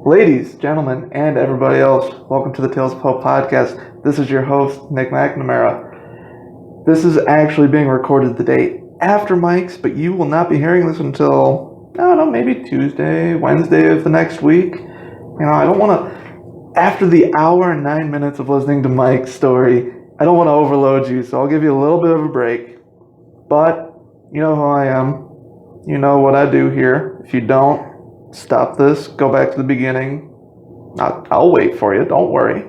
Ladies, gentlemen, and everybody else, welcome to the Tales of Hope podcast. This is your host, Nick McNamara. This is actually being recorded the day after Mike's, but you will not be hearing this until, I don't know, maybe Tuesday, Wednesday of the next week. I don't want to, after the hour and 9 minutes of listening to Mike's story, I don't want to overload you, so I'll give you a little bit of a break. But you know who I am. You know what I do here. If you don't, stop this, go back to the beginning. I'll wait for you, don't worry.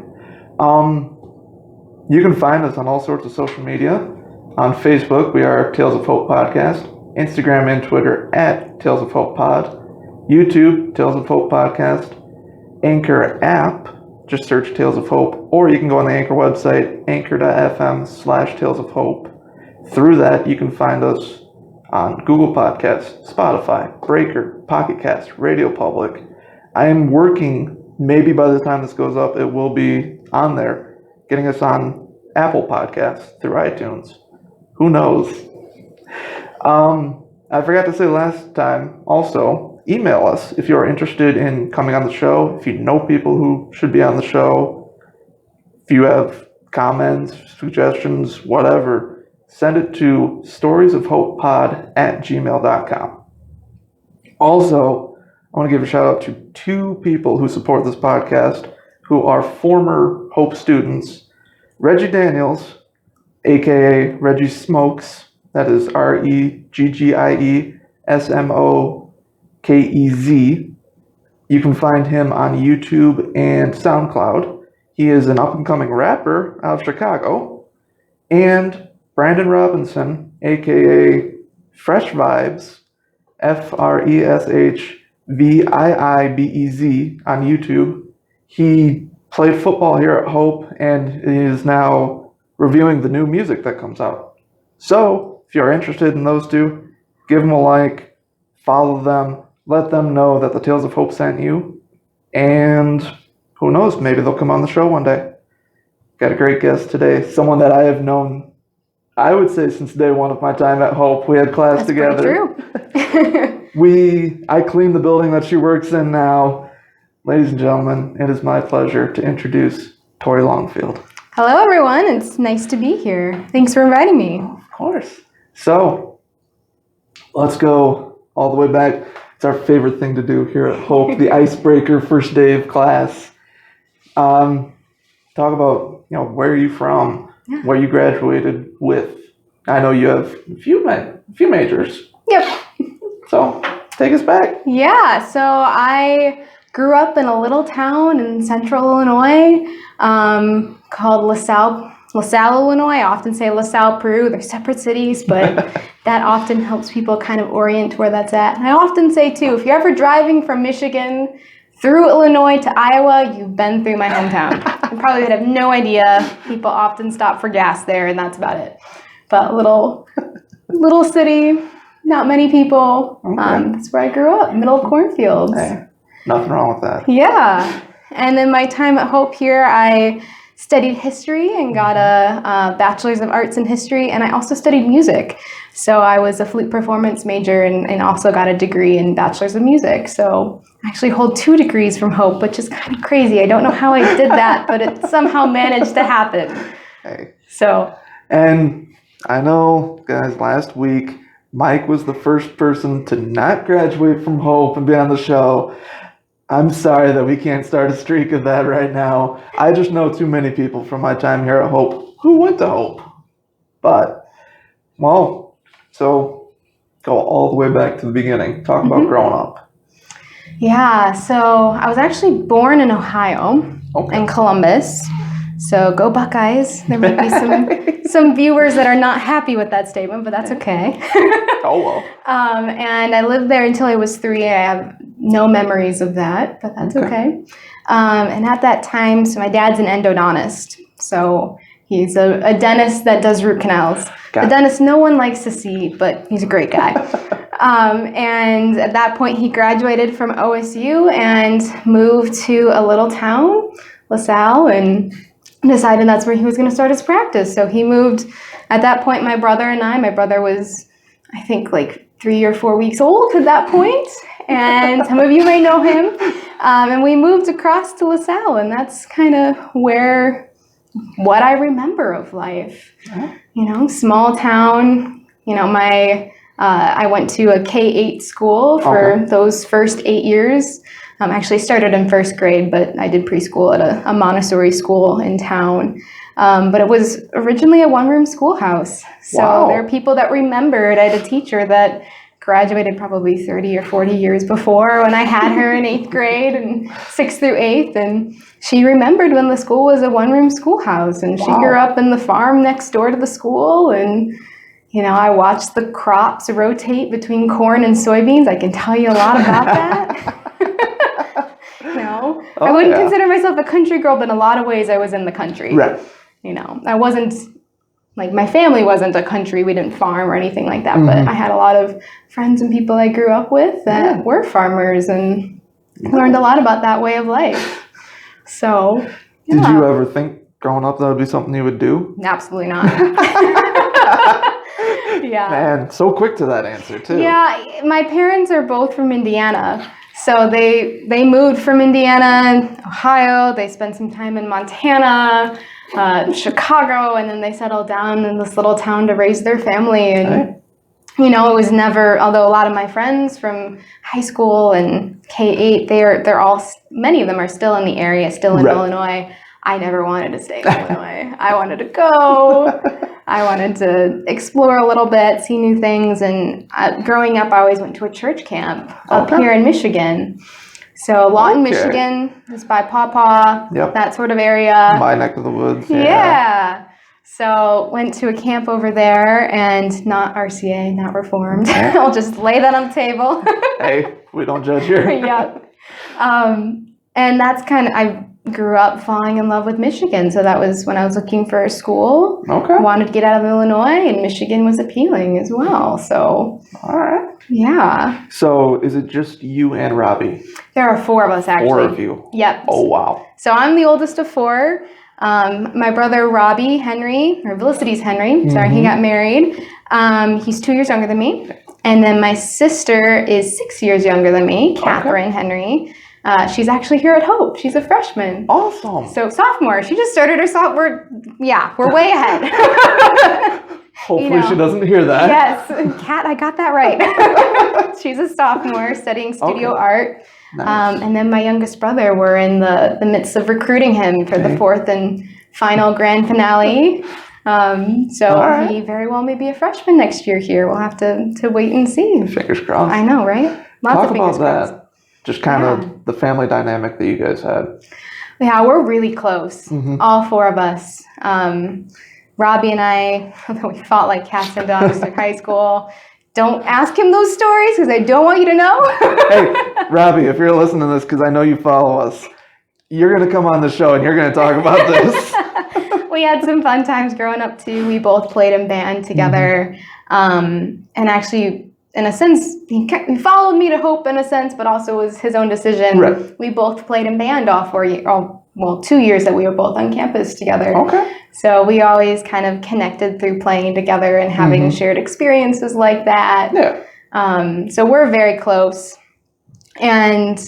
You can find us on all sorts of social media. On Facebook, we are Tales of Hope Podcast. Instagram and Twitter at Tales of Hope Pod. YouTube, Tales of Hope Podcast. Anchor app, just search Tales of Hope. Or you can go on the Anchor website, anchor.fm/Tales of Hope. Through that, you can find us on Google Podcasts, Spotify, Breaker, Pocket Cast, Radio Public. I am working, maybe by the time this goes up, it will be on there, getting us on Apple Podcasts through iTunes. Who knows? I forgot to say last time, also, email us if you are interested in coming on the show, if you know people who should be on the show, if you have comments, suggestions, whatever. Send it to storiesofhopepod@gmail.com. Also, I want to give a shout out to two people who support this podcast who are former Hope students. Reggie Daniels, aka Reggie Smokes, that is REGGIESMOKEZ. You can find him on YouTube and SoundCloud. He is an up-and-coming rapper out of Chicago. And Brandon Robinson, a.k.a. Fresh Vibes, FRESHVIIBEZ on YouTube. He played football here at Hope and is now reviewing the new music that comes out. So, if you're interested in those two, give them a like, follow them, let them know that the Tales of Hope sent you, and who knows, maybe they'll come on the show one day. Got a great guest today, someone that I have known, I would say, since day one of my time at Hope. We had class That's together. Pretty true. I clean the building that she works in now. Ladies and gentlemen, it is my pleasure to introduce Tori Longfield. Hello, everyone. It's nice to be here. Thanks for inviting me. Of course. So, let's go all the way back. It's our favorite thing to do here at Hope, the icebreaker first day of class. Talk about, where are you from? Yeah. Where you graduated with. I know you have a few majors. Yep. So, take us back. Yeah, so I grew up in a little town in central Illinois called LaSalle, Illinois. I often say LaSalle, Peru. They're separate cities, but that often helps people kind of orient where that's at. And I often say, too, if you're ever driving from Michigan through Illinois to Iowa, you've been through my hometown. You probably would have no idea. People often stop for gas there, and that's about it. But little city, not many people. Okay. That's where I grew up, middle of cornfields. Hey, nothing wrong with that. Yeah. And then my time at Hope here, I studied history and got a bachelor's of arts in history, and I also studied music. So I was a flute performance major and also got a degree in bachelor's of music. So I actually hold 2 degrees from Hope, which is kind of crazy. I don't know how I did that, but it somehow managed to happen. Hey. So. And I know, guys, last week, Mike was the first person to not graduate from Hope and be on the show. I'm sorry that we can't start a streak of that right now. I just know too many people from my time here at Hope who went to Hope. But, so go all the way back to the beginning. Talk about growing up. Yeah, so I was actually born in Ohio, in Columbus. So go Buckeyes. There might be some viewers that are not happy with that statement, but that's okay. Oh, well. And I lived there until I was 3. I have no memories of that, but that's okay. And at that time, so my dad's an endodontist. So he's a dentist that does root canals. A dentist no one likes to see, but he's a great guy. And at that point, he graduated from OSU and moved to a little town, LaSalle, and decided that's where he was going to start his practice. So he moved. At that point, my brother was, I think, like 3 or 4 weeks old at that point. and some of you may know him. And we moved across to LaSalle, and that's kind of what I remember of life. Small town. I went to a K-8 school for those first 8 years. Actually started in first grade, but I did preschool at a Montessori school in town. But it was originally a one-room schoolhouse. So there are people that remembered. I had a teacher that graduated probably 30 or 40 years before when I had her in 8th grade and 6th through 8th. And she remembered when the school was a one-room schoolhouse. And she grew up in the farm next door to the school. And, I watched the crops rotate between corn and soybeans. I can tell you a lot about that. I wouldn't consider myself a country girl, but in a lot of ways I was in the country. Right. I wasn't, my family wasn't a country. We didn't farm or anything like that, but I had a lot of friends and people I grew up with that were farmers and learned a lot about that way of life. So, Did you ever think growing up that would be something you would do? Absolutely not. Yeah. Man, so quick to that answer, too. Yeah, my parents are both from Indiana. So they moved from Indiana, Ohio. They spent some time in Montana, Chicago, and then they settled down in this little town to raise their family. And, it was never, although a lot of my friends from high school and K-8, they're all, many of them are still in the area, still in Illinois. I never wanted to stay in Illinois. I wanted to go. I wanted to explore a little bit, see new things. And growing up, I always went to a church camp up here in Michigan. So Lawton, Michigan is by Paw, that sort of area. My neck of the woods. Yeah. So went to a camp over there, and not RCA, not Reformed. I'll just lay that on the table. Hey, we don't judge here. And that's I grew up falling in love with Michigan. So that was when I was looking for a school. Wanted to get out of Illinois, and Michigan was appealing as well. So. All right. Yeah. So is it just you and Robbie? There are 4 of us, actually. 4 of you? Yep. Oh, wow. So I'm the oldest of 4. My brother Robbie Henry, or Velocity's Henry, sorry, he got married. He's 2 years younger than me. And then my sister is 6 years younger than me, Catherine Henry. She's actually here at Hope. She's a freshman. Awesome. So sophomore. She just started her sophomore. We're way ahead. Hopefully she doesn't hear that. Yes. Kat, I got that right. She's a sophomore studying studio art. Nice. And then my youngest brother, we're in the midst of recruiting him for the 4th and final grand finale. So he very well may be a freshman next year here. We'll have to wait and see. Fingers crossed. I know, right? Lots of fingers crossed. That. Just kind of the family dynamic that you guys had. Yeah, we're really close. All 4 of us. Robbie and I, although we fought like cats and dogs through high school, don't ask him those stories because I don't want you to know. Hey, Robbie, if you're listening to this, because I know you follow us, you're going to come on the show and you're going to talk about this. We had some fun times growing up too. We both played in band together. And actually, in a sense, he followed me to Hope in a sense, but also was his own decision. Right. We both played in band all 4 years, 2 years that we were both on campus together. So we always kind of connected through playing together and having shared experiences like that. Yeah. So we're very close. And,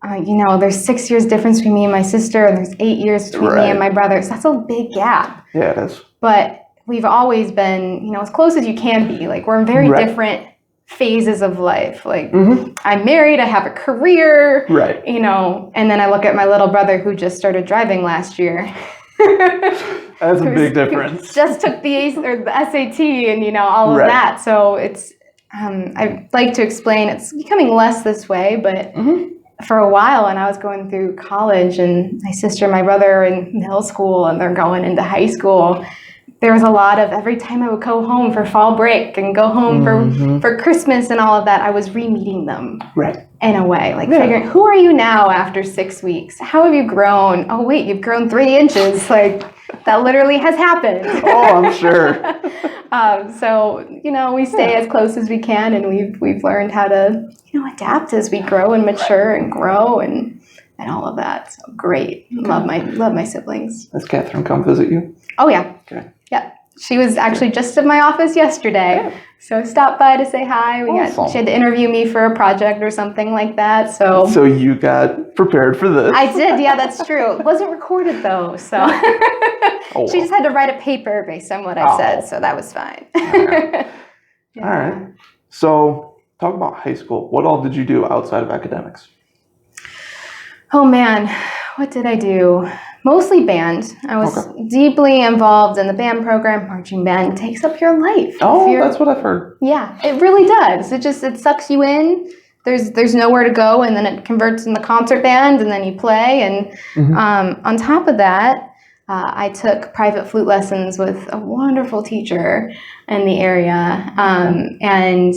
there's 6 years difference between me and my sister, and there's 8 years between me and my brother. So that's a big gap. Yeah, it is. But we've always been, as close as you can be. Like, we're in very different phases of life. Like, I'm married, I have a career. Right. And then I look at my little brother who just started driving last year. That's a big difference. Just took the SAT and all of that. So it's I like to explain it's becoming less this way, but for a while when I was going through college and my sister and my brother are in middle school and they're going into high school, there was a lot of every time I would go home for fall break and go home for Christmas and all of that, I was re-meeting them. Right. In a way, like figuring, who are you now after 6 weeks? How have you grown? Oh wait, you've grown 3 inches. Like that literally has happened. Oh, I'm sure. So we stay as close as we can, and we've learned how to adapt as we grow and mature and grow and all of that. So great. Love my siblings. Has Catherine come visit you? Oh yeah. Okay. Yeah. She was actually just in my office yesterday. Yeah. So stopped by to say hi. Awesome. She had to interview me for a project or something like that. So you got prepared for this. I did. Yeah, that's true. It wasn't recorded though. So Oh, she just had to write a paper based on what I said. So that was fine. Yeah. All right. So talk about high school. What all did you do outside of academics? Oh man, what did I do? Mostly band. I was deeply involved in the band program. Marching band takes up your life. Oh, that's what I've heard. Yeah, it really does. It sucks you in. There's nowhere to go, and then it converts in the concert band, and then you play. And on top of that, I took private flute lessons with a wonderful teacher in the area, and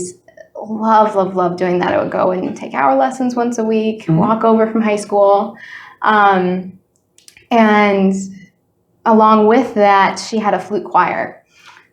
love doing that. I would go and take hour lessons once a week, walk over from high school. And along with that, she had a flute choir.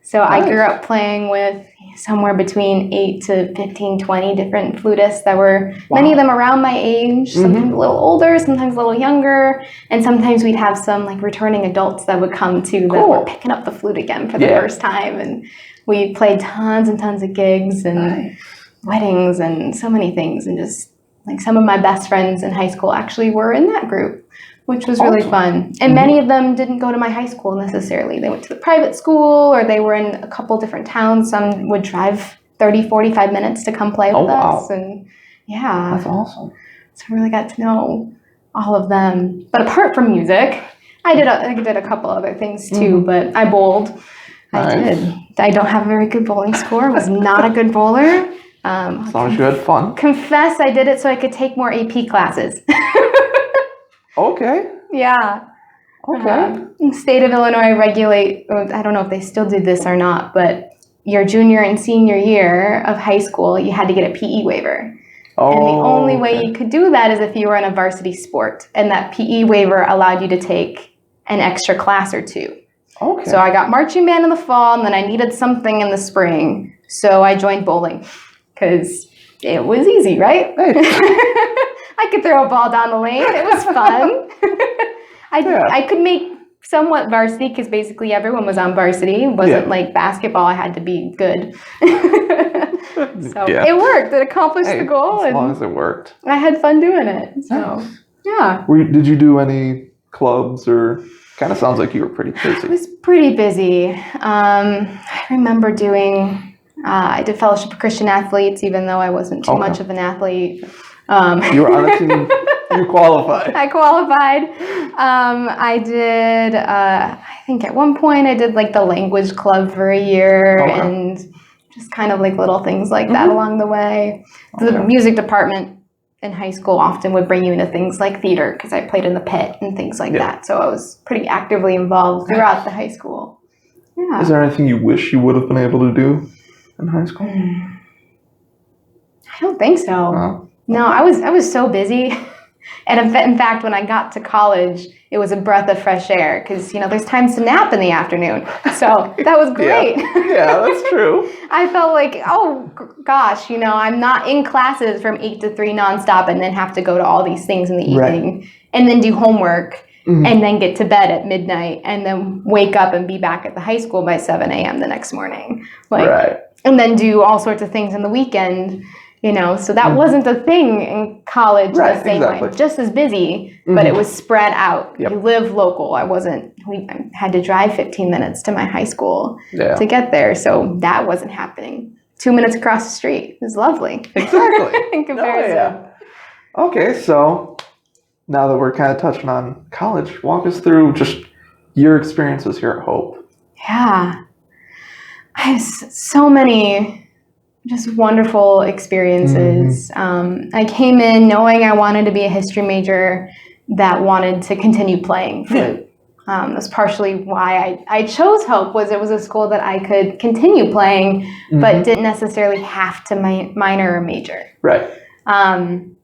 So nice. I grew up playing with somewhere between 8 to 15, 20 different flutists that were, many of them around my age, sometimes a little older, sometimes a little younger. And sometimes we'd have some like returning adults that would come too that were picking up the flute again for the first time. And we played tons and tons of gigs and weddings and so many things. And just like some of my best friends in high school actually were in that group, which was really fun. And many of them didn't go to my high school necessarily. They went to the private school, or they were in a couple different towns. Some would drive 30, 45 minutes to come play with us. And yeah. That's awesome. So I really got to know all of them. But apart from music, I did a couple other things too, but I bowled. Nice. I did. I don't have a very good bowling score. I was not a good bowler. As long as you had fun. Confess I did it so I could take more AP classes. Okay. Yeah. Okay. The state of Illinois regulate, I don't know if they still do this or not, but your junior and senior year of high school, you had to get a PE waiver. And the only way you could do that is if you were in a varsity sport. And that PE waiver allowed you to take an extra class or two. Okay. So I got marching band in the fall, and then I needed something in the spring. So I joined bowling because it was easy, right? Hey. I could throw a ball down the lane. It was fun. I could make somewhat varsity because basically everyone was on varsity. It wasn't like basketball. I had to be good. So it worked. It accomplished the goal. As long as it worked. I had fun doing it. So, yeah. Did you do any clubs or... Kind of sounds like you were pretty busy. I was pretty busy. I remember doing... I did Fellowship of Christian Athletes, even though I wasn't too much of an athlete. You were on a team. You qualified. I qualified. I did, I think at one point I did like the language club for a year and just kind of like little things like that along the way. The music department in high school often would bring you into things like theater because I played in the pit and things like that. So I was pretty actively involved throughout the high school. Yeah. Is there anything you wish you would have been able to do in high school? I don't think so. No, I was so busy. And in fact, when I got to college, it was a breath of fresh air because, there's times to nap in the afternoon. So that was great. Yeah, that's true. I felt like, oh, gosh, I'm not in classes from 8 to 3 nonstop and then have to go to all these things in the evening and then do homework and then get to bed at midnight and then wake up and be back at the high school by 7 a.m. the next morning. And then do all sorts of things on the weekend. So that wasn't a thing in college the same way. Just as busy, but it was spread out. You live local. I had to drive 15 minutes to my high school to get there. So that wasn't happening. 2 minutes across the street. It was lovely. Exactly. In comparison. Okay, so now that we're kind of touching on college, walk us through just your experiences here at Hope. Yeah. I have so many just wonderful experiences. I came in knowing I wanted to be a history major that wanted to continue playing flute. That's partially why I chose Hope. It was a school that I could continue playing, but didn't necessarily have to minor or major. Right. And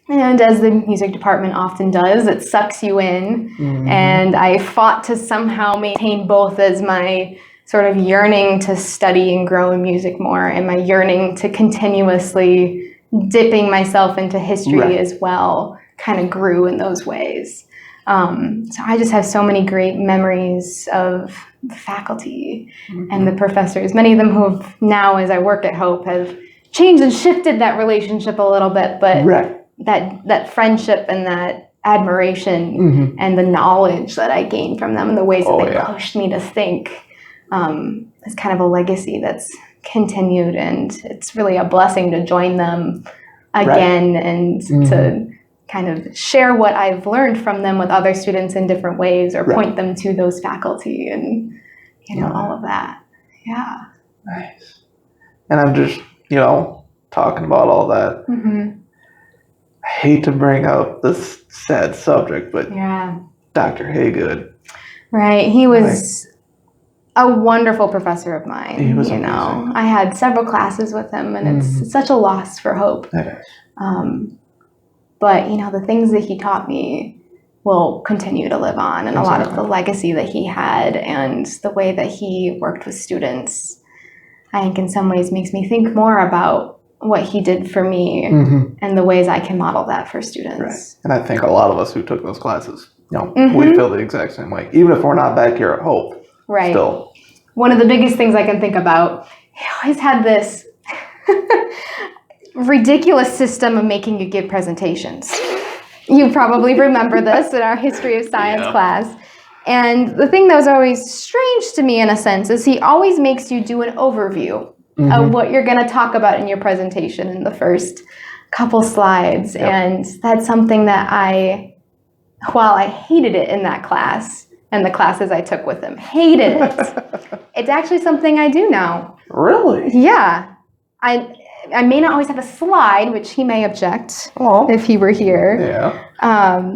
as the music department often does, it sucks you in. And I fought to somehow maintain both as my sort of yearning to study and grow in music more and my yearning to continuously dipping myself into history as well kind of grew in those ways. So I just have so many great memories of the faculty and the professors. Many of them who have now, as I work at Hope, have changed and shifted that relationship a little bit, but that friendship and that admiration and the knowledge that I gained from them and the ways that they pushed me to think is kind of a legacy that's continued, and it's really a blessing to join them again and to kind of share what I've learned from them with other students in different ways, or point them to those faculty and all of that. Yeah. Nice. And I'm just talking about all that. I hate to bring up this sad subject, but Dr. Haygood. Right. He was a wonderful professor of mine. He was amazing. I had several classes with him, and it's such a loss for Hope. It is. But the things that he taught me will continue to live on, and a lot of the legacy that he had and the way that he worked with students, I think in some ways makes me think more about what he did for me and the ways I can model that for students. Right. And I think a lot of us who took those classes, we feel the exact same way, even if we're not back here at Hope. Right. Still. One of the biggest things I can think about, he always had this ridiculous system of making you give presentations. You probably remember this in our history of science class. And the thing that was always strange to me in a sense is he always makes you do an overview of what you're going to talk about in your presentation in the first couple slides. And that's something that while I hated it in that class and the classes I took with him, hated it, it's actually something I do now. Really? Yeah. I may not always have a slide, which he may object if he were here. Yeah.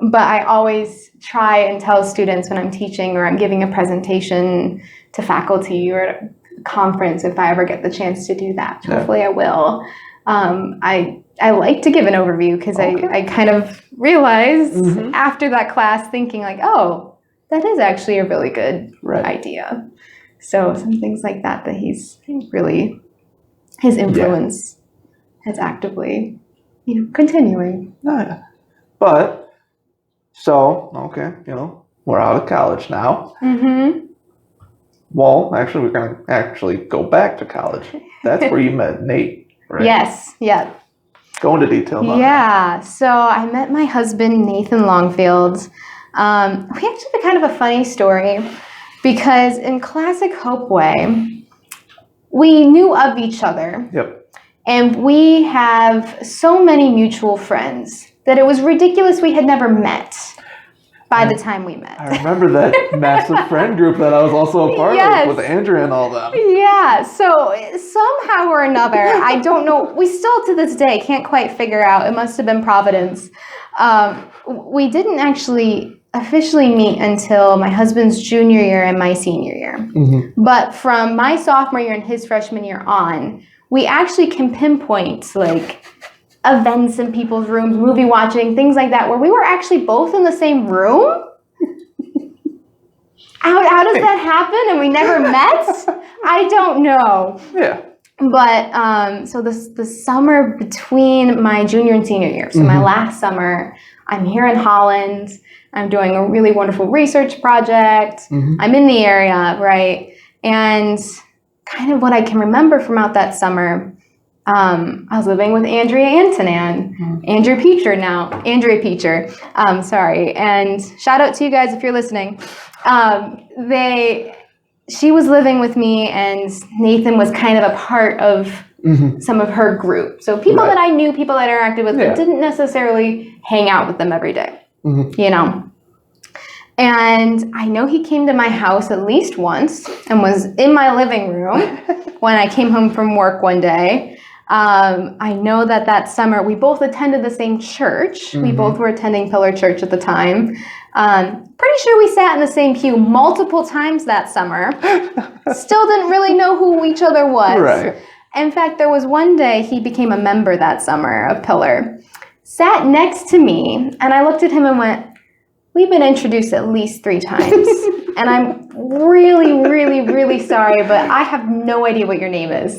But I always try and tell students when I'm teaching or I'm giving a presentation to faculty or at a conference, if I ever get the chance to do that, hopefully I will. I like to give an overview because I kind of realized after that class thinking like, oh, that is actually a really good idea. So some things like that he's really, his influence is actively, continuing. Oh, yeah. But, we're out of college now. Well, actually, we're going to actually go back to college. That's where you met Nate, right? Yes, yeah. Go into detail about that. Yeah, so I met my husband, Nathan Longfield. We actually have kind of a funny story because in classic Hope way, we knew of each other. Yep. And we have so many mutual friends that it was ridiculous we had never met by the time we met. I remember that massive friend group that I was also a part of with Andrea and all them. Yeah, so somehow or another, I don't know, we still to this day can't quite figure out, it must have been Providence. We didn't actually officially meet until my husband's junior year and my senior year. But from my sophomore year and his freshman year on, we actually can pinpoint like events in people's rooms, movie watching, things like that, where we were actually both in the same room. How does that happen and we never met? I don't know. Yeah. But so the summer between my junior and senior year, so my last summer, I'm here in Holland. I'm doing a really wonderful research project. I'm in the area, right? And kind of what I can remember from out that summer, I was living with Andrea Antonan, Andrea Peacher, sorry. And shout out to you guys if you're listening. She was living with me and Nathan was kind of a part of some of her group. So people that I knew, people that I interacted with, but didn't necessarily hang out with them every day, And I know he came to my house at least once and was in my living room when I came home from work one day. I know that summer we both attended the same church. We both were attending Pillar Church at the time. Pretty sure we sat in the same pew multiple times that summer. Still didn't really know who each other was. Right. In fact, there was one day he became a member that summer of Pillar. Sat next to me, and I looked at him and went, we've been introduced at least 3 times. And I'm really, really, really sorry, but I have no idea what your name is.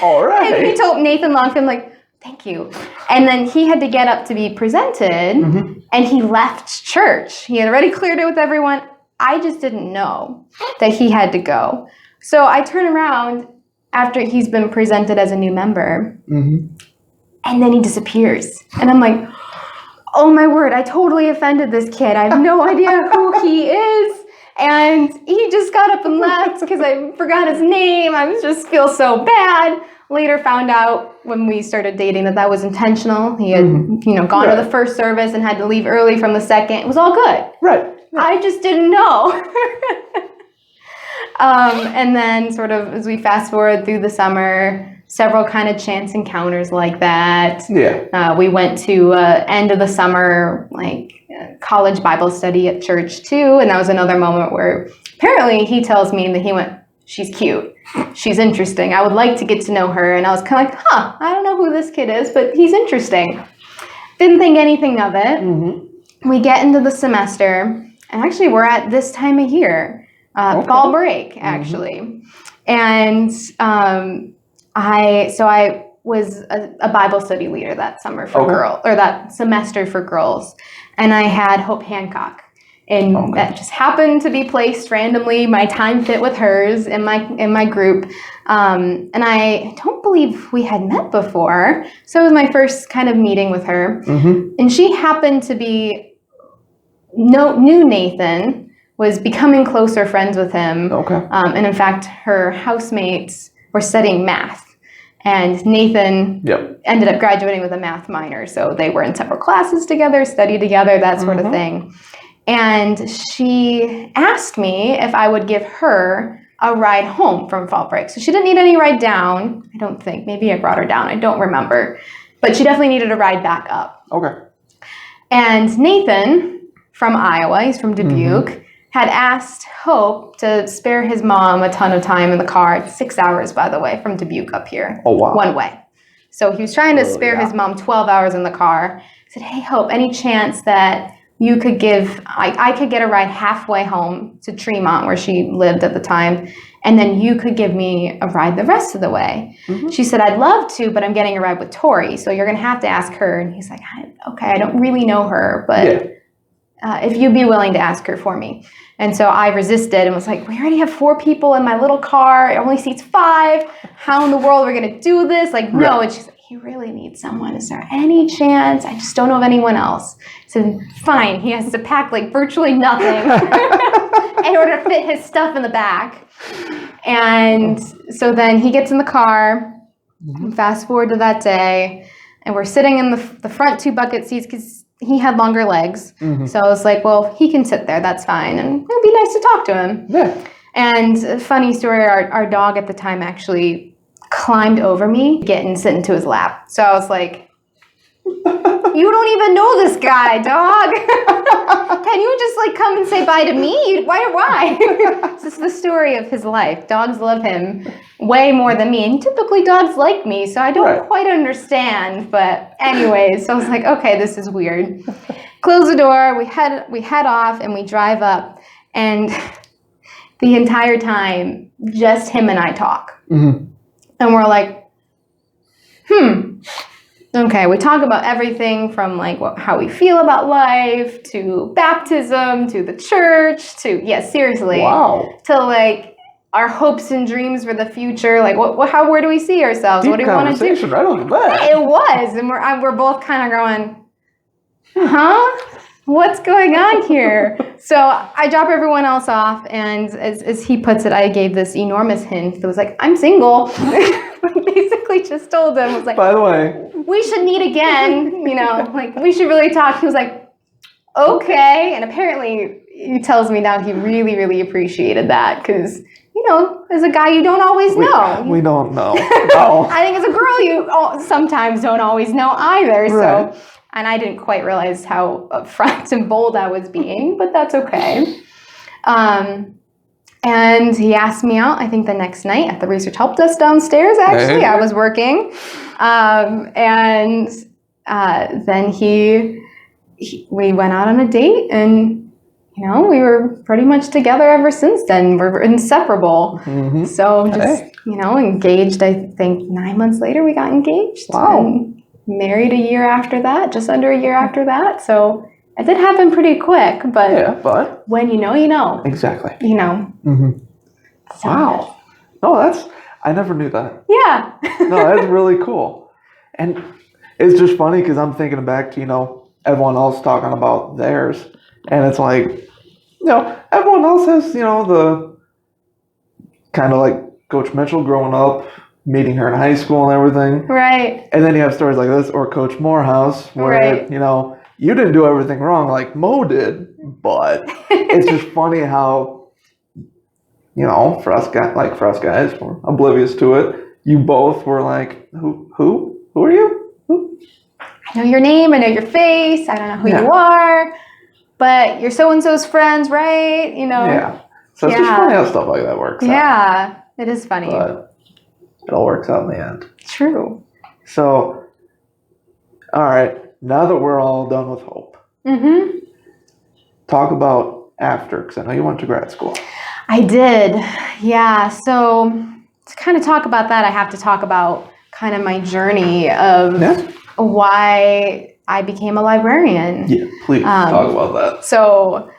All right. And he told Nathan Longfield, like, Thank you. And then he had to get up to be presented, and he left church. He had already cleared it with everyone. I just didn't know that he had to go. So I turn around after he's been presented as a new member, and then he disappears. And I'm like, oh my word, I totally offended this kid. I have no idea who he is. And he just got up and left because I forgot his name. I just feel so bad. Later found out when we started dating that was intentional. He had, gone to the first service and had to leave early from the second. It was all good. Right. I just didn't know. And then sort of as we fast forward through the summer, several kind of chance encounters like that. Yeah. We went to end of the summer, college Bible study at church too. And that was another moment where apparently he tells me that he went, she's cute. She's interesting. I would like to get to know her. And I was kind of like, I don't know who this kid is, but he's interesting. Didn't think anything of it. We get into the semester, and actually we're at this time of year, fall break, actually. And I was a Bible study leader that summer for girls, or that semester for girls. And I had Hope Hancock. And that just happened to be placed randomly. My time fit with hers in my group. And I don't believe we had met before. So it was my first kind of meeting with her. And she happened to be, knew Nathan, was becoming closer friends with him. And in fact, her housemates were studying math. And Nathan ended up graduating with a math minor. So they were in separate classes together, studied together, that sort of thing. And she asked me if I would give her a ride home from fall break. So she didn't need any ride down, I don't think. Maybe I brought her down, I don't remember. But she definitely needed a ride back up. And Nathan from Iowa, he's from Dubuque, had asked Hope to spare his mom a ton of time in the car. It's 6 hours, by the way, from Dubuque up here. One way. So he was trying to spare his mom 12 hours in the car. He said, hey, Hope, any chance that you could I could get a ride halfway home to Tremont, where she lived at the time, and then you could give me a ride the rest of the way. She said, I'd love to, but I'm getting a ride with Tori, so you're going to have to ask her. And he's like, okay, I don't really know her, but if you'd be willing to ask her for me. And so I resisted and was like, we already have 4 people in my little car. It only seats 5. How in the world are we going to do this? No. And she's like, he really needs someone. Is there any chance? I just don't know of anyone else. So fine, he has to pack virtually nothing in order to fit his stuff in the back. And so then he gets in the car, fast forward to that day, and we're sitting in the front 2 bucket seats because he had longer legs. So I was like, well, he can sit there, that's fine. And it'd be nice to talk to him. And a funny story, our dog at the time actually climbed over me, sit into his lap. So I was like, you don't even know this guy, dog. Can you just come and say bye to me? Why? This is the story of his life. Dogs love him way more than me. And typically dogs like me, so I don't quite understand. But anyways, so I was like, okay, this is weird. Close the door, we head off, and we drive up. And the entire time, just him and I talk. And we're like, okay, we talk about everything from how we feel about life, to baptism, to the church, to, seriously. To our hopes and dreams for the future. Where do we see ourselves? Deep what do we want to do? Right on the bat. It was. And we're both kind of going, what's going on here? So I drop everyone else off, and as he puts it, I gave this enormous hint that was like, I'm single. Basically just told him, was like, by the way, we should meet again, we should really talk. He was like, okay. And apparently he tells me now he really, really appreciated that because, as a guy, you don't always know. We don't know. No. I think as a girl, you sometimes don't always know either. So. And I didn't quite realize how upfront and bold I was being, but that's okay. And he asked me out, I think the next night at the research help desk downstairs, actually. I was working. And then we went out on a date, and, we were pretty much together ever since then. We're inseparable. So just, engaged, I think 9 months later we got engaged. Wow. married a year after that, just under a year after that. So it did happen pretty quick, but Yeah, but when you know, you know. exactly. You know. Mm-hmm. So, Wow. No, I never knew that. Yeah. No, that's really cool. And it's just funny because I'm thinking back to, everyone else talking about theirs. And it's like, everyone else has, the kind of like Coach Mitchell growing up, meeting her in high school and everything. Right. And then you have stories like this, or Coach Morehouse, where, Right. you didn't do everything wrong like Mo did, but it's just funny how, for us guys, we're oblivious to it. You both were like, who are you? Who? I know your name, I know your face, I don't know who you are, but you're so-and-so's friends, right? Yeah. So it's just funny how stuff like that works out. Yeah, it is funny. But it all works out in the end. True. So, all right, now that we're all done with Hope, talk about after, because I know you went to grad school. I did, yeah. So to kind of talk about that, I have to talk about kind of my journey of why I became a librarian. Yeah, please talk about that. So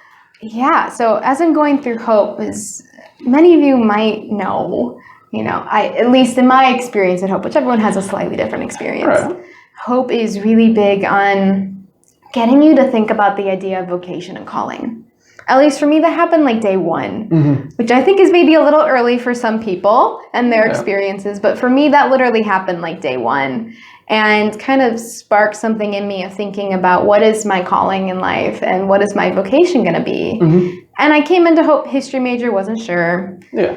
as I'm going through Hope, as many of you might know, at least in my experience at Hope, which everyone has a slightly different experience, Right. Hope is really big on getting you to think about the idea of vocation and calling. At least for me, that happened like day one, which I think is maybe a little early for some people and their experiences. But for me, that literally happened like day one and kind of sparked something in me of thinking about what is my calling in life and what is my vocation going to be. And I came into Hope history major, wasn't sure. Yeah.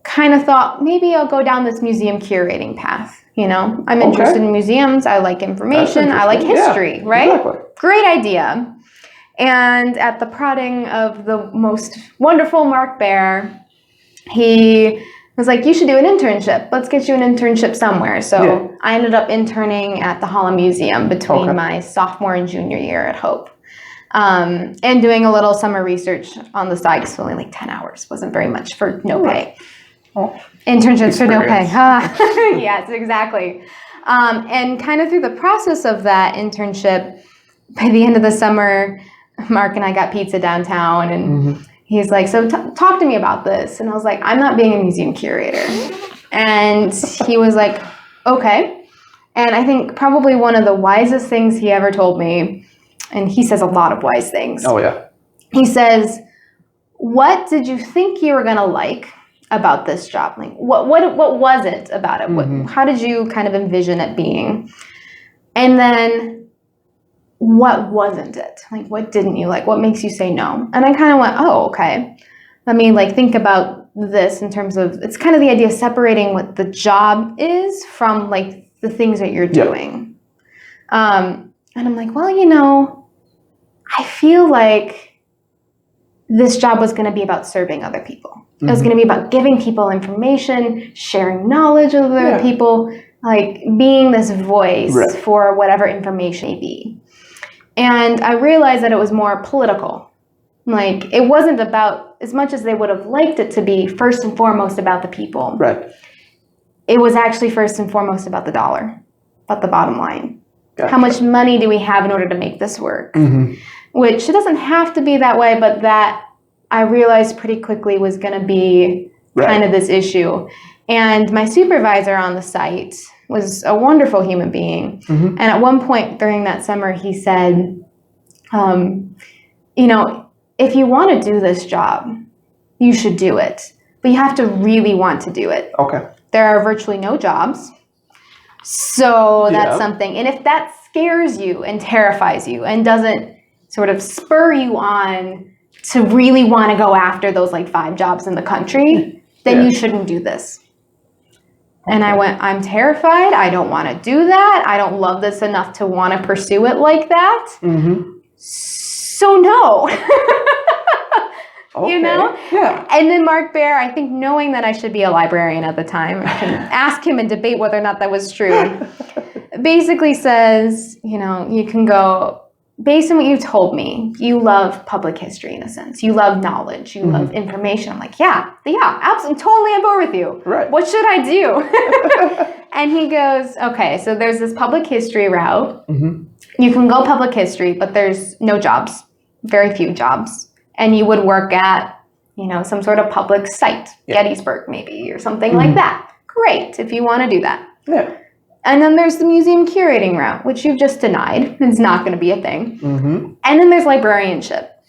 Kind of thought maybe I'll go down this museum curating path. I'm interested in museums. I like information. I like history, right? Exactly. Great idea. And at the prodding of the most wonderful Mark Bear, he was like, you should do an internship. Let's get you an internship somewhere. So I ended up interning at the Holland Museum between my sophomore and junior year at Hope. And doing a little summer research on the side, because only like 10 hours. Wasn't very much for no pay. Internships for no pay. Yes, exactly. And kind of through the process of that internship, by the end of the summer, Mark and I got pizza downtown, and he's like, so talk to me about this. And I was like, I'm not being a museum curator. And he was like, okay. And I think probably one of the wisest things he ever told me, and he says a lot of wise things. Oh, yeah. He says, what did you think you were going to like about this job? Like, what was it about it? How did you kind of envision it being? And then what wasn't it? Like, what didn't you like? What makes you say no? And I kind of went, oh, okay. Let me think about this in terms of, it's kind of the idea of separating what the job is from the things that you're doing. And I'm like, well, I feel like this job was going to be about serving other people. It was going to be about giving people information, sharing knowledge with other people, being this voice for whatever information may be. And I realized that it was more political. It wasn't about, as much as they would have liked it to be, first and foremost about the people. Right. It was actually first and foremost about the dollar, about the bottom line. Gotcha. How much money do we have in order to make this work? Which it doesn't have to be that way, but that I realized pretty quickly was going to be kind of this issue. And my supervisor on the site was a wonderful human being. And at one point during that summer, he said, if you want to do this job, you should do it. But you have to really want to do it. Okay. There are virtually no jobs. So that's something. And if that scares you and terrifies you and doesn't sort of spur you on to really want to go after those 5 jobs in the country, then you shouldn't do this. And I went, I'm terrified. I don't want to do that. I don't love this enough to want to pursue it like that. So no. Yeah. And then Mark Bear, I think knowing that I should be a librarian at the time, I can ask him and debate whether or not that was true, basically says, you can go, based on what you told me, you love public history in a sense. You love knowledge. You love information. I'm like, yeah, absolutely, totally on board with you. Right. What should I do? And he goes, okay, so there's this public history route. You can go public history, but there's no jobs, very few jobs. And you would work at, some sort of public site, Gettysburg maybe, or something like that. Great, if you want to do that. Yeah. And then there's the museum curating route, which you've just denied. It's not going to be a thing. And then there's librarianship.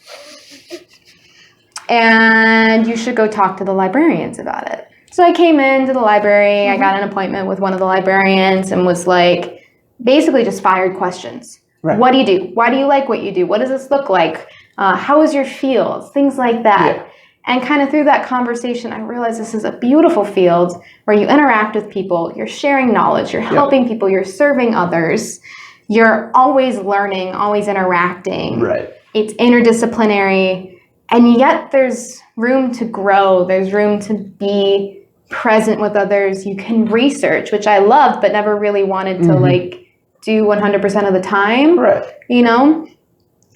And you should go talk to the librarians about it. So I came into the library. I got an appointment with one of the librarians and was like, basically just fired questions. Right. What do you do? Why do you like what you do? What does this look like? How is your field? Things like that. Yeah. And kind of through that conversation, I realized this is a beautiful field where you interact with people, you're sharing knowledge, you're helping people, you're serving others, you're always learning, always interacting. Right. It's interdisciplinary, and yet there's room to grow, there's room to be present with others. You can research, which I loved, but never really wanted to do 100% of the time. Right.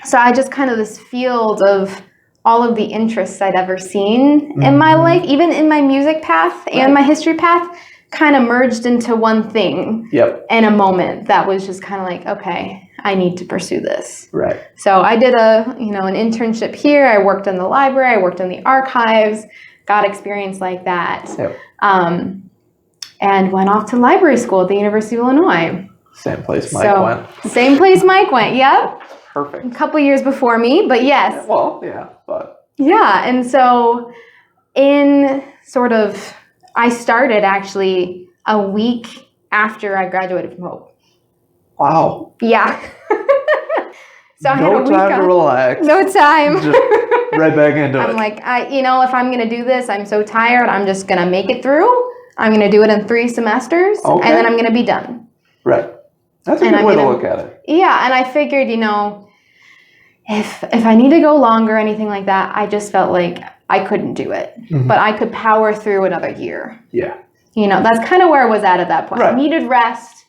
So I just kind of this field of all of the interests I'd ever seen in my life, even in my music path and my history path, kind of merged into one thing in a moment that was just kind of like, okay, I need to pursue this. Right. So I did an internship here. I worked in the library. I worked in the archives, got experience like that. Yep. And went off to library school at the University of Illinois. Same place Mike went. Same place Mike went, yep. Perfect. A couple years before me, but yes. Well, yeah, but. Yeah, and so I started actually a week after I graduated from Hope. Wow. Yeah. So I had no time to relax. No time. Just right back into it. I'm like, if I'm going to do this, I'm so tired, I'm just going to make it through. I'm going to do it in 3 semesters, and then I'm going to be done. Right. That's a good way to look at it. Yeah, and I figured, if I need to go longer or anything like that, I just felt like I couldn't do it. But I could power through another year. Yeah. That's kind of where I was at that point. Right. I needed rest,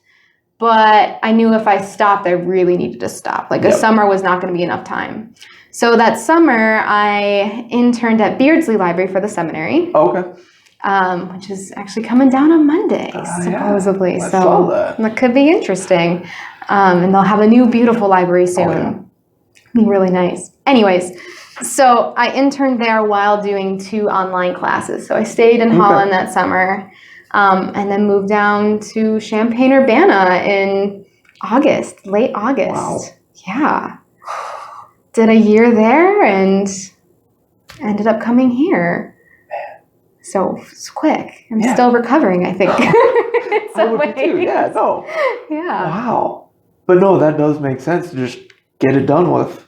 but I knew if I stopped, I really needed to stop. Like a summer was not going to be enough time. So that summer, I interned at Beardsley Library for the seminary. Okay. Which is actually coming down on Monday, supposedly. I saw that. That could be interesting. And they'll have a new beautiful library soon. Oh, yeah. Be really nice. Anyways, so I interned there while doing 2 online classes. So I stayed in Holland that summer, and then moved down to Champaign-Urbana in late August. Wow. Yeah. Did a year there and ended up coming here. So it's quick. I'm still recovering, I think. I would be too. Yeah, no. Yeah. Wow. But no, that does make sense to just get it done with.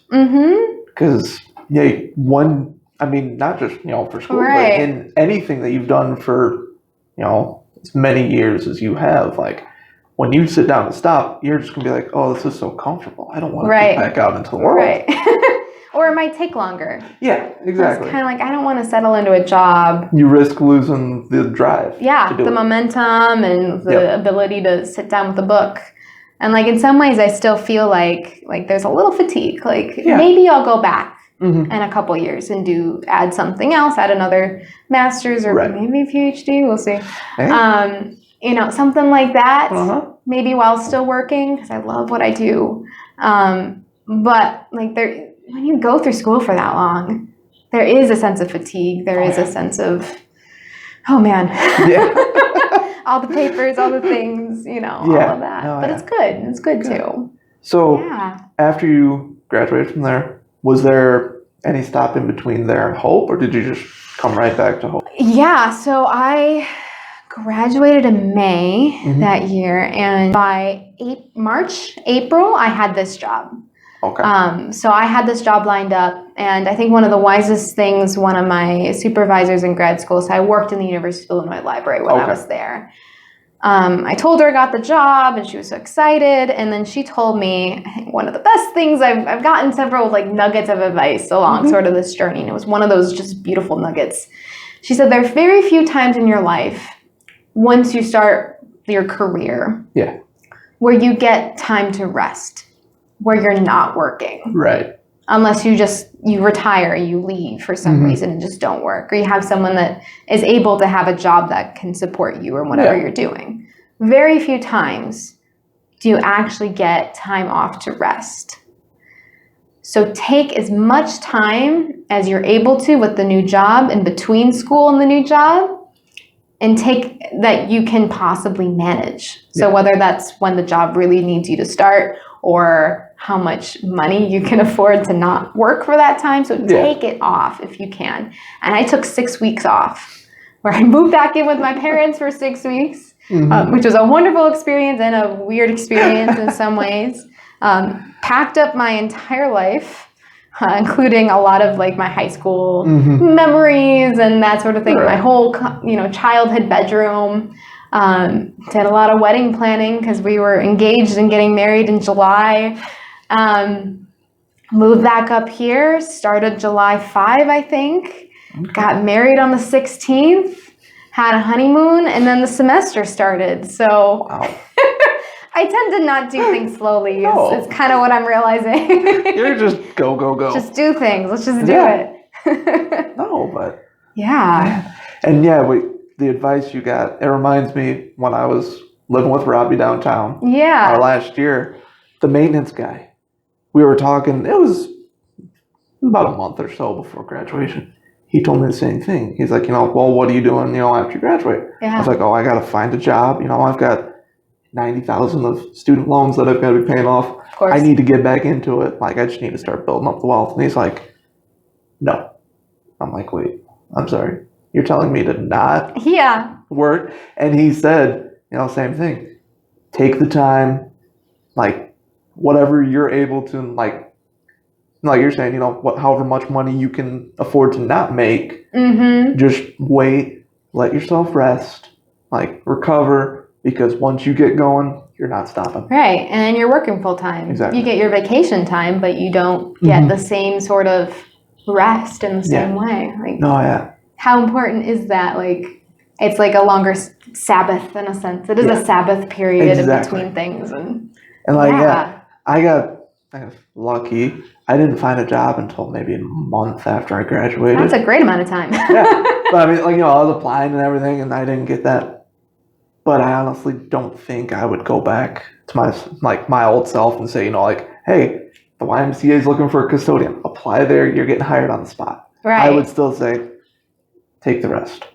Because, not just, for school, but in anything that you've done for, as many years as you have, like, when you sit down and stop, you're just going to be like, oh, this is so comfortable. I don't want to get back out into the world. Right. Or it might take longer. Yeah, exactly. It's kind of like, I don't want to settle into a job. You risk losing the drive. Yeah, the momentum and the ability to sit down with a book. And like in some ways, I still feel like there's a little fatigue. Like maybe I'll go back in a couple years and add something else, add another master's or maybe a PhD. We'll see. Hey. Something like that. Maybe while still working, because I love what I do. But like when you go through school for that long, there is a sense of fatigue. There is a sense of, oh man. Yeah. All the papers, all the things, all of that. No, but it's good. It's good too. So after you graduated from there, was there any stop in between there and Hope, or did you just come right back to Hope? Yeah, so I graduated in May that year, and by April, I had this job. Okay. So I had this job lined up, and I think one of the wisest things, one of my supervisors in grad school, so I worked in the University of Illinois Library when I was there. I told her I got the job, and she was so excited, and then she told me, I think one of the best things, I've gotten several like nuggets of advice along sort of this journey, and it was one of those just beautiful nuggets. She said, there are very few times in your life, once you start your career, where you get time to rest. where you're not working. Right. Unless you retire, you leave for some reason and just don't work. Or you have someone that is able to have a job that can support you or whatever you're doing. Very few times do you actually get time off to rest. So take as much time as you're able to with the new job in between school and the new job, and take that you can possibly manage. So whether that's when the job really needs you to start, or how much money you can afford to not work for that time. So take it off if you can. And I took 6 weeks off, where I moved back in with my parents for 6 weeks, which was a wonderful experience and a weird experience in some ways. Packed up my entire life, including a lot of like my high school memories and that sort of thing. My whole, childhood bedroom. Did a lot of wedding planning because we were engaged and getting married in July. Moved back up here, started July 5, I think. Got married on the 16th, had a honeymoon, and then the semester started. So I tend to not do things slowly. It's kind of what I'm realizing. You're just go. Just do things. Let's just do it. No, but... Yeah. And the advice you got, it reminds me when I was living with Robbie downtown. Yeah. Last year, the maintenance guy. We were talking, it was about a month or so before graduation. He told me the same thing. He's like, well, what are you doing, after you graduate? Yeah. I was like, I got to find a job. I've got $90,000 of student loans that I've got to be paying off. Of course. I need to get back into it. Like, I just need to start building up the wealth. And he's like, no. I'm like, wait, I'm sorry. You're telling me to not work? And he said, same thing. Take the time, like, whatever you're able to, like you're saying, however much money you can afford to not make, just wait, let yourself rest, like, recover, because once you get going, you're not stopping. Right, and then you're working full time. Exactly. You get your vacation time, but you don't get the same sort of rest in the same way. Like, how important is that? Like, it's like a longer Sabbath in a sense. It is a Sabbath period in between things. And I got lucky. I didn't find a job until maybe a month after I graduated. That's a great amount of time. But I mean, I was applying and everything, and I didn't get that. But I honestly don't think I would go back to my old self and say, hey, the YMCA is looking for a custodian. Apply there. You're getting hired on the spot. Right. I would still say, take the rest.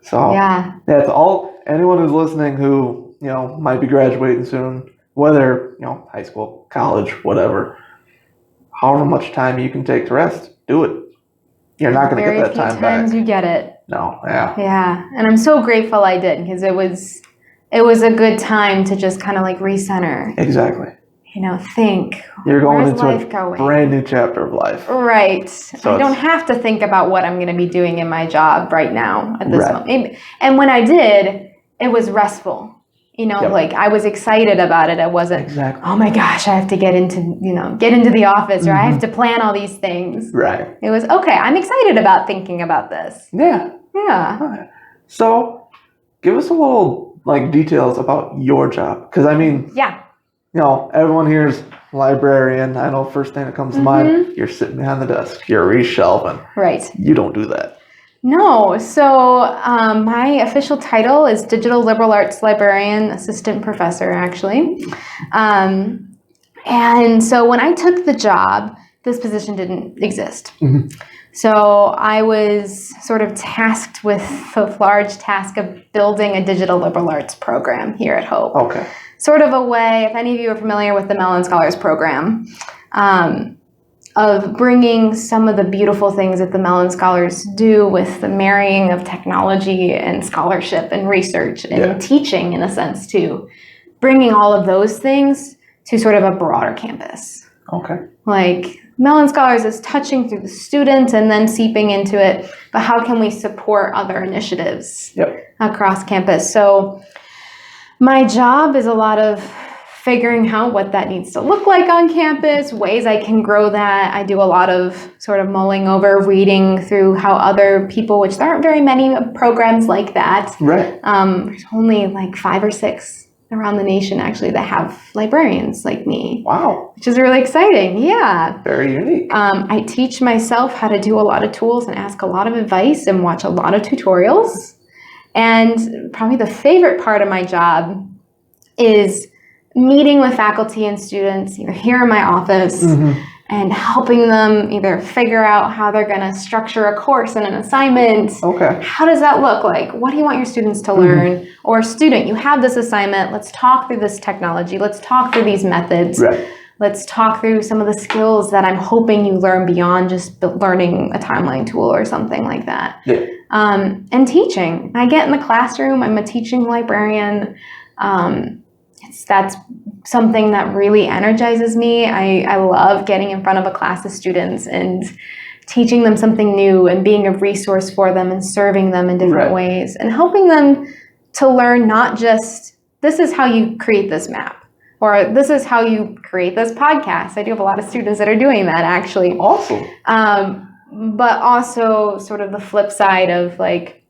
So that's all. Anyone who's listening who might be graduating soon, whether high school, college, whatever, however much time you can take to rest, do it. You're not going to get that time back. Very few times you get it. No. Yeah, and I'm so grateful I did, because it was a good time to just kind of like recenter. Exactly. Think. You're going into a brand new chapter of life. Right. So I don't have to think about what I'm going to be doing in my job right now at this moment. And when I did, it was restful. Like, I was excited about it. I wasn't, oh my gosh, I have to get into the office, or I have to plan all these things. Right. It was, okay, I'm excited about thinking about this. Yeah. Right. So give us a little, details about your job. Because, everyone here is librarian. I know first thing that comes to mind, you're sitting behind the desk. You're reshelving. Right. You don't do that. No. So my official title is Digital Liberal Arts Librarian Assistant Professor, actually. And so when I took the job, this position didn't exist. So I was sort of tasked with the large task of building a digital liberal arts program here at Hope. Okay. Sort of a way, if any of you are familiar with the Mellon Scholars Program, of bringing some of the beautiful things that the Mellon Scholars do with the marrying of technology and scholarship and research and teaching, in a sense, too. Bringing all of those things to sort of a broader campus. Okay. Like, Mellon Scholars is touching through the students and then seeping into it, but how can we support other initiatives across campus? So my job is a lot of figuring out what that needs to look like on campus, ways I can grow that. I do a lot of sort of mulling over, reading through how other people, which there aren't very many programs like that. Right. There's only like 5 or 6 around the nation actually that have librarians like me. Wow. Which is really exciting. Yeah. Very unique. I teach myself how to do a lot of tools and ask a lot of advice and watch a lot of tutorials. And probably the favorite part of my job is meeting with faculty and students either here in my office and helping them either figure out how they're going to structure a course and an assignment. Okay. How does that look like? What do you want your students to learn? Or student, you have this assignment. Let's talk through this technology. Let's talk through these methods. Right. Let's talk through some of the skills that I'm hoping you learn beyond just learning a timeline tool or something like that. Yeah. And teaching. I get in the classroom. I'm a teaching librarian. That's something that really energizes me. I love getting in front of a class of students and teaching them something new and being a resource for them and serving them in different ways and helping them to learn not just, this is how you create this map or this is how you create this podcast. I do have a lot of students that are doing that actually. Awesome. But also sort of the flip side of like,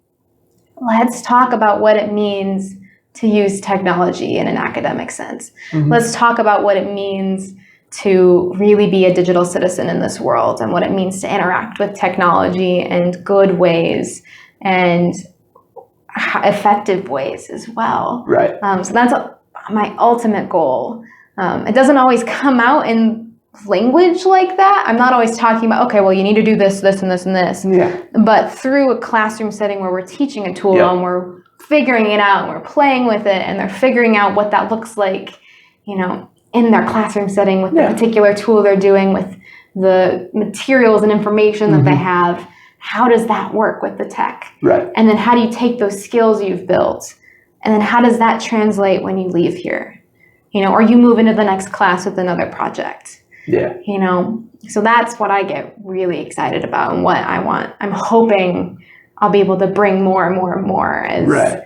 let's talk about what it means to use technology in an academic sense. Let's talk about what it means to really be a digital citizen in this world and what it means to interact with technology in good ways and effective ways as well. Right. So that's my ultimate goal. It doesn't always come out in language like that. I'm not always talking about, okay, well, you need to do this, this, and this, and this. Yeah. But through a classroom setting where we're teaching a tool and we're figuring it out and we're playing with it and they're figuring out what that looks like, you know, in their classroom setting with the particular tool they're doing with the materials and information that they have. How does that work with the tech? Right. And then how do you take those skills you've built and then how does that translate when you leave here? You know, or you move into the next class with another project. Yeah. You know, so that's what I get really excited about and what I want. I'm hoping I'll be able to bring more and more and more as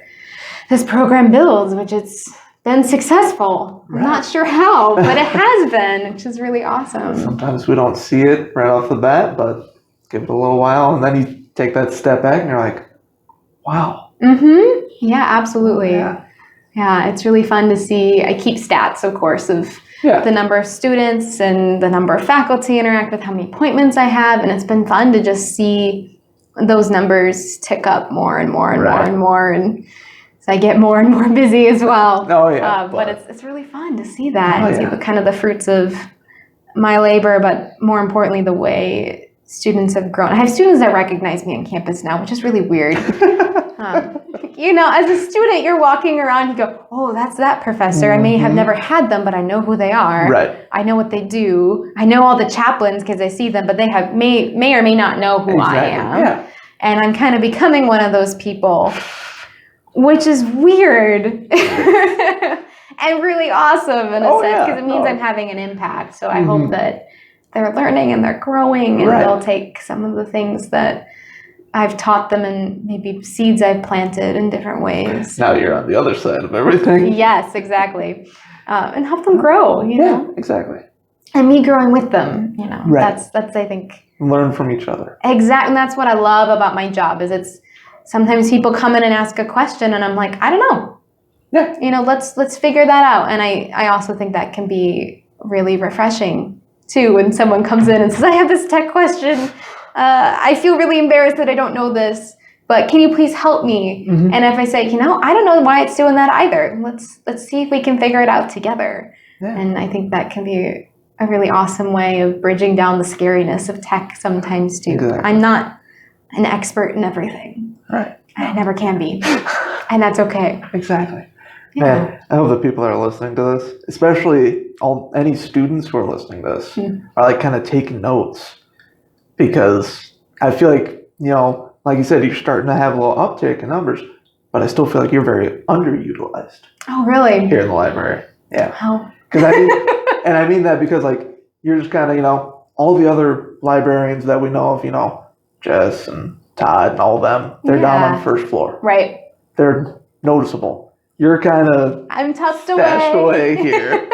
this program builds, which it's been successful. I'm not sure how, but it has been, which is really awesome. Sometimes we don't see it right off the bat, but give it a little while and then you take that step back and you're like, wow. Yeah, absolutely. Yeah, it's really fun to see. I keep stats, of course, of the number of students and the number of faculty interact with, how many appointments I have, and it's been fun to just see those numbers tick up more and more and more and more, and so I get more and more busy as well. But it's really fun to see that and see the kind of the fruits of my labor, but more importantly, the way students have grown. I have students that recognize me on campus now, which is really weird. You know, as a student, you're walking around, you go, oh, that's that professor. I may have never had them, but I know who they are. Right. I know what they do. I know all the chaplains because I see them, but they may or may not know who I am. Yeah. And I'm kind of becoming one of those people, which is weird and really awesome in a sense because it means I'm having an impact. So I hope that they're learning and they're growing and they'll take some of the things that I've taught them and maybe seeds I've planted in different ways. Now you're on the other side of everything. Yes, exactly. And help them grow, you know? Exactly. And me growing with them, you know. That's I think. Learn from each other. Exactly. And that's what I love about my job is it's sometimes people come in and ask a question and I'm like, I don't know. Yeah. You know, let's figure that out. And I also think that can be really refreshing too when someone comes in and says, I have this tech question. I feel really embarrassed that I don't know this, but can you please help me? And if I say, you know, I don't know why it's doing that either. Let's see if we can figure it out together. And I think that can be a really awesome way of bridging down the scariness of tech sometimes too. Exactly. I'm not an expert in everything. Right. I never can be. And that's okay. Exactly. Man, I hope the people that are listening to this, especially any students who are listening to this, are like kind of taking notes. Because I feel like, you know, like you said, you're starting to have a little uptick in numbers, but I still feel like you're very underutilized. Oh, really? Here in the library. Yeah. Oh. Because I mean that because like you're just kind of, you know, all the other librarians that we know of, you know, Jess and Todd and all of them, they're down on the first floor. Right. They're noticeable. You're kind of I'm tucked stashed away here.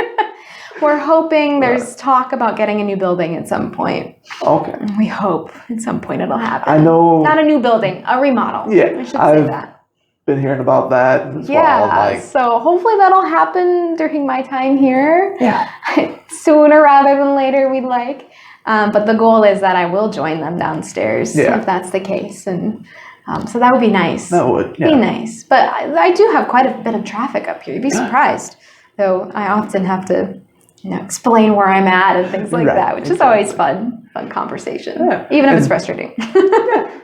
We're hoping there's talk about getting a new building at some point. Okay. We hope at some point it'll happen. I know. Not a new building, a remodel. Yeah. I should say that. been hearing about that as Yeah, well. so hopefully that'll happen during my time here. Yeah. Sooner rather than later, we'd like. But the goal is that I will join them downstairs if that's the case. And so that would be nice. That would, yeah. Be nice. But I do have quite a bit of traffic up here. You'd be surprised. Though I often have to explain where I'm at and things like that, which is always fun conversation, even if it's frustrating.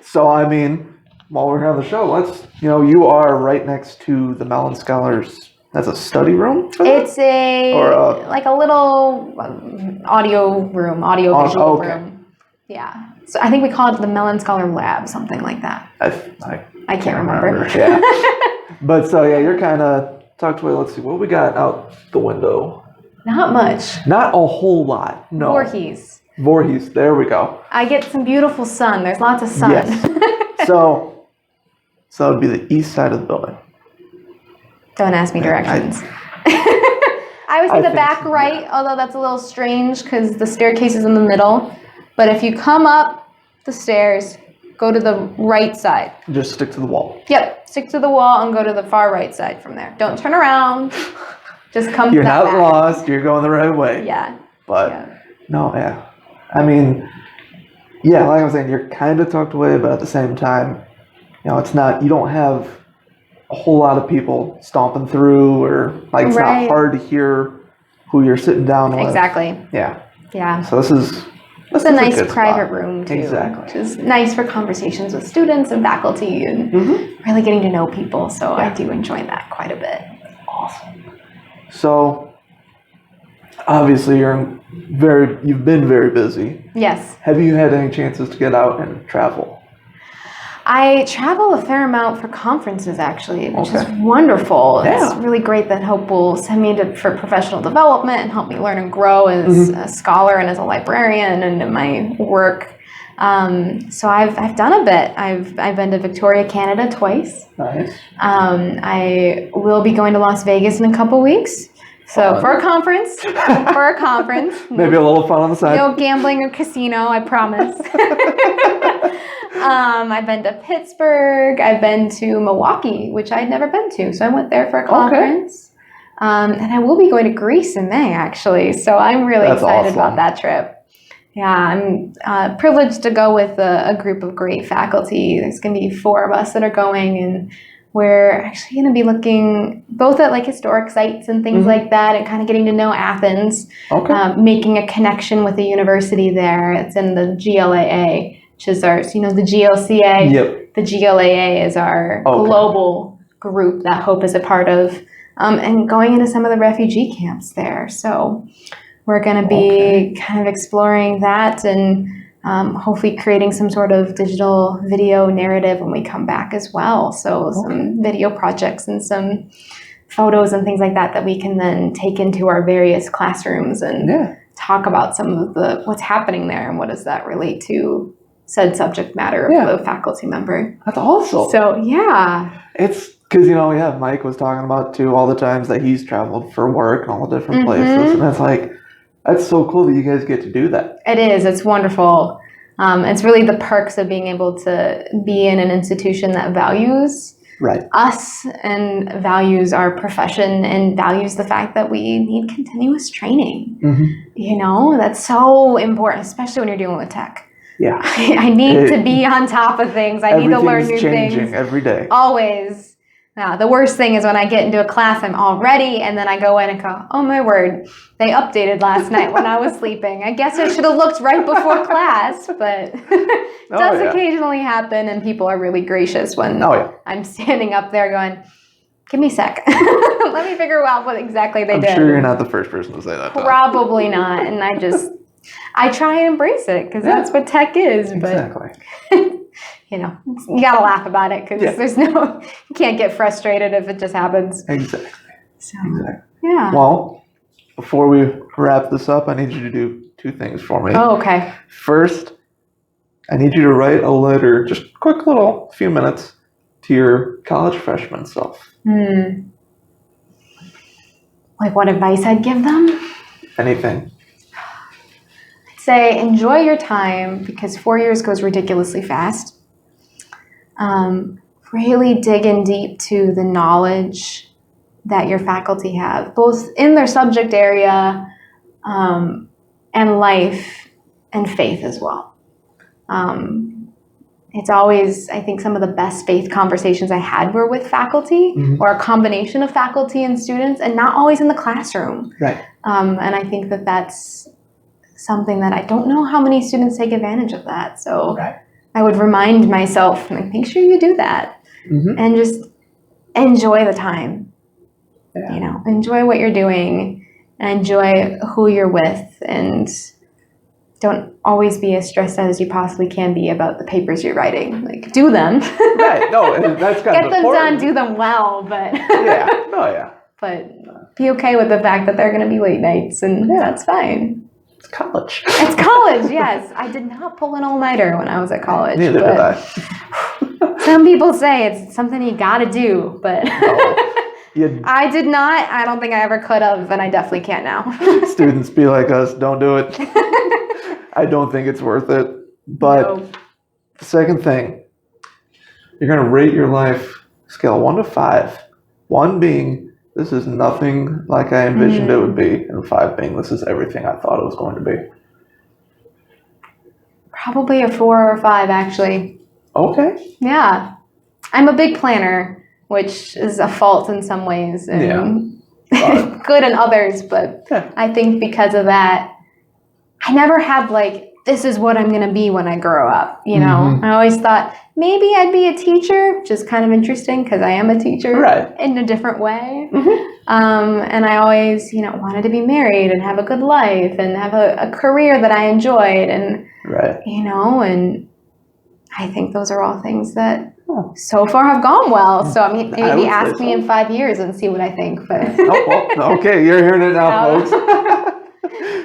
So, I mean, while we're here on the show, let's, you are right next to the Mellon Scholars. That's a study room? It's a little audio visual room. Yeah. So I think we call it the Mellon Scholar Lab, something like that. I can't remember. Yeah. But so, you're kind of tucked away. Let's see, what we got out the window? Not much. Not a whole lot, no. Voorhees, there we go. I get some beautiful sun. There's lots of sun. Yes. So that would be the east side of the building. Don't ask me directions. I was in the back right, although that's a little strange because the staircase is in the middle. But if you come up the stairs, go to the right side. Just stick to the wall. Yep, stick to the wall and go to the far right side from there. Don't turn around. Just come. You're not lost. You're going the right way. Yeah. But no, I mean, like I was saying, you're kind of tucked away, but at the same time, it's not. You don't have a whole lot of people stomping through, or it's not hard to hear who you're sitting down with. Exactly. Yeah. Yeah. So this is a nice private room too. Exactly. Which is nice for conversations with students and faculty and really getting to know people. So I do enjoy that quite a bit. Awesome. So obviously you've been very busy. Yes. Have you had any chances to get out and travel? I travel a fair amount for conferences, actually, which is wonderful. Yeah. It's really great that Hope will send me for professional development and help me learn and grow as a scholar and as a librarian and in my work. So I've done a bit. I've been to Victoria, Canada twice. Nice. I will be going to Las Vegas in a couple weeks. So for a conference. Maybe a little fun on the side. No gambling or casino, I promise. I've been to Pittsburgh. I've been to Milwaukee, which I'd never been to. So I went there for a conference. And I will be going to Greece in May, actually. So I'm really excited about that trip. Yeah, I'm privileged to go with a group of great faculty. There's going to be 4 of us that are going, and we're actually going to be looking both at historic sites and things like that, and kind of getting to know Athens, making a connection with the university there. It's in the GLAA, which is our, the GLCA. Yep. The GLAA is our global group that Hope is a part of, and going into some of the refugee camps there. So we're going to be kind of exploring that and hopefully creating some sort of digital video narrative when we come back as well. So some video projects and some photos and things like that we can then take into our various classrooms and talk about some of what's happening there and what does that relate to said subject matter of the faculty member. That's awesome. So it's because Mike was talking about too all the times that he's traveled for work and all the different places, and it's that's so cool that you guys get to do that. It is. It's wonderful. It's really the perks of being able to be in an institution that values us and values our profession and values the fact that we need continuous training. That's so important, especially when you're dealing with tech. Yeah. I need to be on top of things. I need to learn new things every day. Always. Now, the worst thing is when I get into a class, I'm all ready, and then I go in and go, oh my word, they updated last night when I was sleeping. I guess I should have looked right before class, but it does occasionally happen, and people are really gracious when I'm standing up there going, give me a sec. Let me figure out what exactly they did. I'm sure you're not the first person to say that. Probably not, and I try and embrace it, because that's what tech is. Exactly. But you gotta laugh about it, because you can't get frustrated if it just happens. Exactly. So, yeah. Well, before we wrap this up, I need you to do 2 things for me. Oh, okay. First, I need you to write a letter, just a quick little few minutes, to your college freshman self. Like what advice I'd give them? Anything. I'd say enjoy your time, because 4 years goes ridiculously fast. really dig in deep to the knowledge that your faculty have, both in their subject area and life and faith as well. It's always, I think, some of the best faith conversations I had were with faculty or a combination of faculty and students, and not always in the classroom. Right. And I think that that's something that I don't know how many students take advantage of that. So I would remind myself, like, make sure you do that and just enjoy the time. Yeah. You know, enjoy what you're doing and enjoy who you're with, and don't always be as stressed out as you possibly can be about the papers you're writing. Like, do them. Right. No, and that's kind Get of them important. done, do them well, but Yeah. Oh, yeah. but be okay with the fact that they're going to be late nights, and that's fine. It's college. It's college, yes. I did not pull an all-nighter when I was at college. Neither did I. Some people say it's something you got to do, but I did not. I don't think I ever could have, and I definitely can't now. Students be like us, don't do it. I don't think it's worth it. But the second thing, you're going to rate your life scale 1 to 5. 1 being, this is nothing like I envisioned it would be, and 5 being, this is everything I thought it was going to be. Probably a 4 or 5, actually. Okay. Yeah. I'm a big planner, which is a fault in some ways, and good in others, but I think because of that, I never had like, this is what I'm going to be when I grow up, you know? I always thought maybe I'd be a teacher, which is kind of interesting because I am a teacher in a different way. And I always, you know, wanted to be married and have a good life and have a career that I enjoyed, and, you know, and I think those are all things that so far have gone well. So, I mean, maybe ask me in 5 years and see what I think. But okay, you're hearing it now, folks.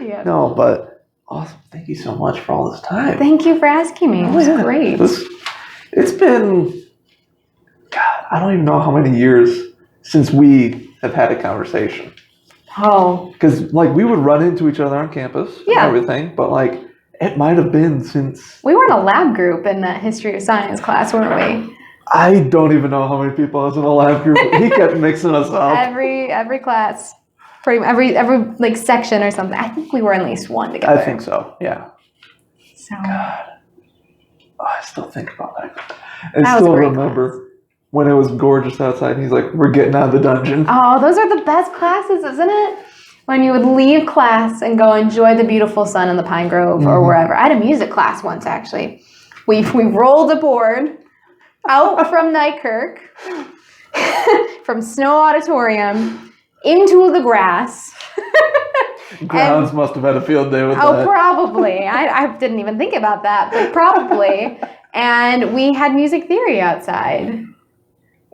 Yeah. No, but awesome. Thank you so much for all this time. Thank you for asking me. It was great. It's been, God, I don't even know how many years since we have had a conversation. Oh. Because, like, we would run into each other on campus and everything, but, like, it might have been since... We were in a lab group in that history of science class, weren't we? I don't even know how many people I was in a lab group. He kept mixing us up. Every class. Pretty much every like section or something. I think we were at least one together. I think so, yeah. So God. Oh, I still think about that. I still remember when it was gorgeous outside and he's like, we're getting out of the dungeon. Oh, those are the best classes, isn't it? When you would leave class and go enjoy the beautiful sun in the pine grove or wherever. I had a music class once, actually. We rolled a board out from Nykirk, from Snow Auditorium, into the grass. Grounds must have had a field day with that. Oh, probably. I didn't even think about that, but probably. And we had music theory outside.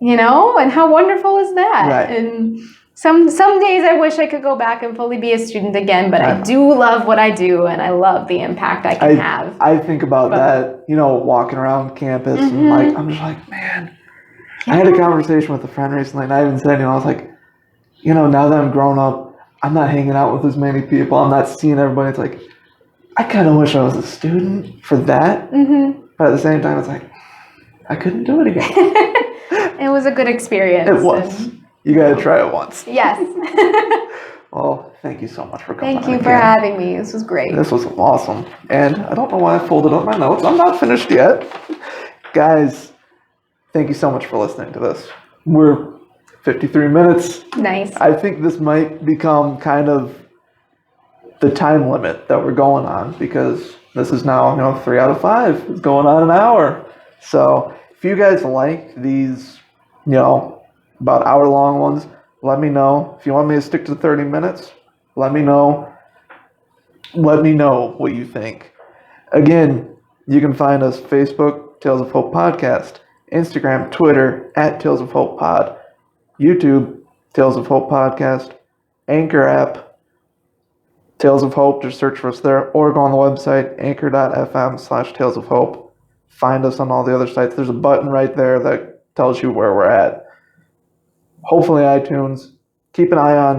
You know? And how wonderful is that? Right. And some days I wish I could go back and fully be a student again, but I do love what I do, and I love the impact I can have. I think about that, you know, walking around campus, and like, I'm just like, man. I had a conversation with a friend recently, and I even said, you know, I was like, you know, now that I'm grown up, I'm not hanging out with as many people. I'm not seeing everybody. It's like, I kind of wish I was a student for that. But at the same time, it's like, I couldn't do it again. It was a good experience. It was. You got to try it once. Yes. Well, thank you so much for coming. Thank you for having me. This was great. This was awesome. And I don't know why I folded up my notes. I'm not finished yet. Guys, thank you so much for listening to this. We're 53 minutes. Nice. I think this might become kind of the time limit that we're going on, because this is now, you know, 3 out of 5. It's going on an hour. So if you guys like these, you know, about hour-long ones, let me know. If you want me to stick to 30 minutes, let me know. Let me know what you think. Again, you can find us Facebook, Tales of Hope Podcast, Instagram, Twitter, @Tales of Hope Pod, YouTube, Tales of Hope Podcast, Anchor app, Tales of Hope, just search for us there, or go on the website, anchor.fm/Tales of Hope. Find us on all the other sites. There's a button right there that tells you where we're at. Hopefully iTunes. Keep an eye on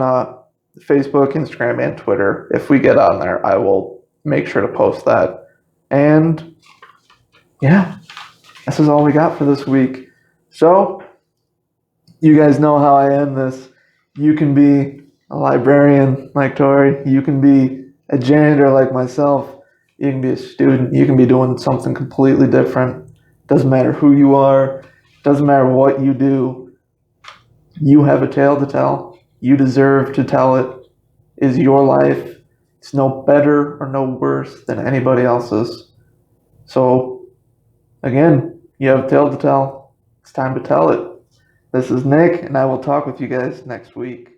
Facebook, Instagram, and Twitter. If we get on there, I will make sure to post that. And yeah, this is all we got for this week. So, you guys know how I end this. You can be a librarian like Tori. You can be a janitor like myself. You can be a student. You can be doing something completely different. Doesn't matter who you are. Doesn't matter what you do. You have a tale to tell. You deserve to tell it. Is your life. It's no better or no worse than anybody else's. So, again, you have a tale to tell. It's time to tell it. This is Nick, and I will talk with you guys next week.